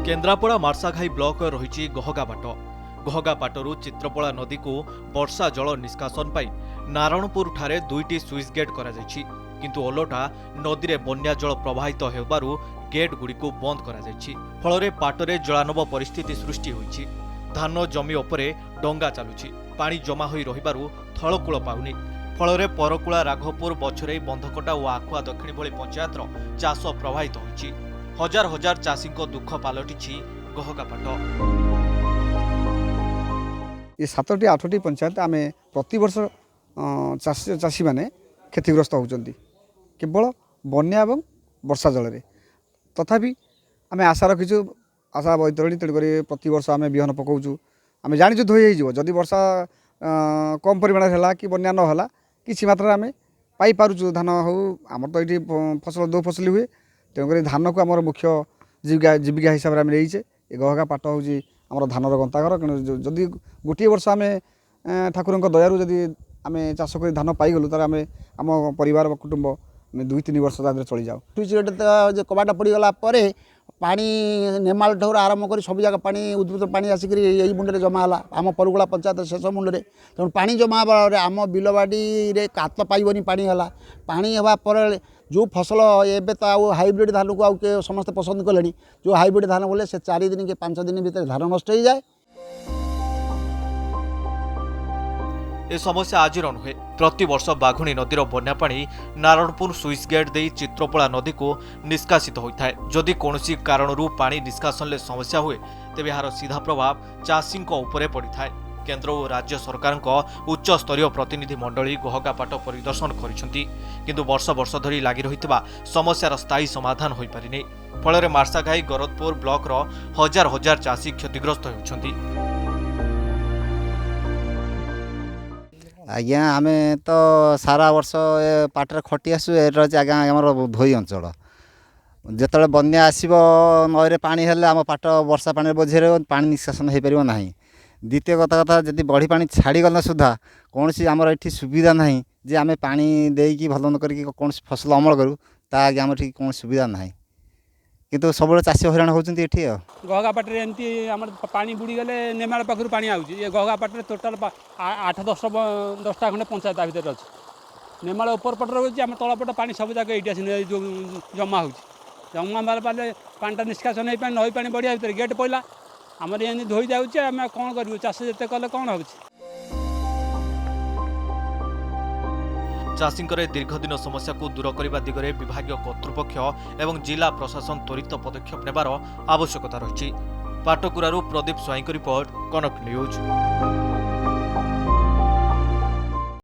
Kendrapara Marshaghai block रही गहगापाट गहगापाटू चित्रपड़ा नदी को वर्षा जल निष्कासन पर नारायणपुर ठारे दुईटी स्विच गेट किंतु ओलटा नदी में बन्या जल प्रवाहित होबारु गेट गुड़िक बंद फल पाटरे जलानब परिस्थिति सृष्टि होईछि। धान जमी उपरे डंगा चलुछि पानी जमा होई रहिबारु थलकूल पाउनी फल परकुला राघवपुर बछरई बंधकटा और आखुआ दक्षिणी भली पंचायतर चाष प्रभावित होईछि। हजार हजार चाषी दुख पलटि गहगापाट। ये 7टी 8टी पंचायत आम प्रतिवर्ष चाषी मैंने क्षतिग्रस्त होती केवल बन्या और वर्षा जल तथापि आम आशा रखीचु आशा बैतरणी तेणुक प्रतिवर्ष आम बिहन पकाऊँ आम जाचु धोई जदि वर्षा कम परिमाण है कि बन्या नहला कि मात्रा आम पाइपुँ धान हो आमर तो ये फसल दो फसल हुए तेणुक धान को आम मुख्य जीविका हिसाब से आम रहीचे गहगापाट हूँ आम धानर गंताघर जदि गोटे वर्ष आम ठाकुर दयारू जदि आम चाष कर धान पाइगलु तार आम आम परिवार कुटुंब 2-3 वर्ष चली जाऊ। जो कबाटा पड़गला पानी नेमाल ठूर आरंभ कर सब जगह पानी उद्भूत पानी आसिक यही मुंडे जमा है आम परगुला पंचायत शेष मुंडे तेणु पानी जमा फल आम बिलबाड़ी कात पाइबनी पानी है पानी होगा जो फसल एवं तो हाइब्रिड धान को आउ समस्त पसंद कले जो हाइब्रिड धान बोले से 4 दिन कि 5 दिन भीतर धान नष्ट हो जाए। ए समस्या आज नुहे प्रति वर्ष बाघुणी नदीर बन्या पानी नारायणपुर स्विच गेट दे चित्रपड़ा नदी को निष्कासित होता है। जदि कौनसी कारणरू पानी निष्कासन समस्या हुए तेबे यार सीधा प्रभाव चाषी उपरे पड़ी था। केंद्र और राज्य सरकार उच्च स्तरीय प्रतिनिधि मंडली गहगापाट परिदर्शन करिसेंती किंतु वर्ष वर्ष धरी लागी रहितबा समस्यार स्थायी समाधान होई पारिनी फल मार्साघाई गरदपुर ब्लॉक हजार हजार चाषी क्षतिग्रस्त होउछंती। आज्ञा आम तो सारा वर्ष पाटे खटी आसू आज्ञा आम धोई अंचल जिते बन्या आसब नई पानी हेल्ले आम पाट वर्षा पानी बोझे पानी निष्कासन हो पार ना। द्वितीय कथा जब बढ़ी पानी छाड़गला सुधा कौन सी आमर ये सुविधा ना जे आम पानी देकी भल करके कौन फसल अमल करूँ ता आगे आम कौन सुविधा ना किंतु सब चाषी हईराण होती गहगापाटे एमती आम पानी बुड़ीगले नेमाल पाखर पानी आउची ये गहगापाटे टोटाल 8-10टा खंडे पंचायत भितर अच्छे नेमाल उपर पट रोचे आम तलपट पानी सब जगह ये आस जमा होमा पाले पानीटा निष्कासन हो नई पानी बढ़िया भितर गेट पड़ा आमर ये धोई जाऊे आम कौन करूँ चाष जिते कले कौन हो। चाषी दीर्घदिन समस्या को दूर करने दिगरे विभागीय कर्तृपक्ष एवं जिला प्रशासन त्वरित पदक्षेप नेबार आवश्यकता रही। पाटकुरारू प्रदीप स्वाईं रिपोर्ट कनक न्यूज।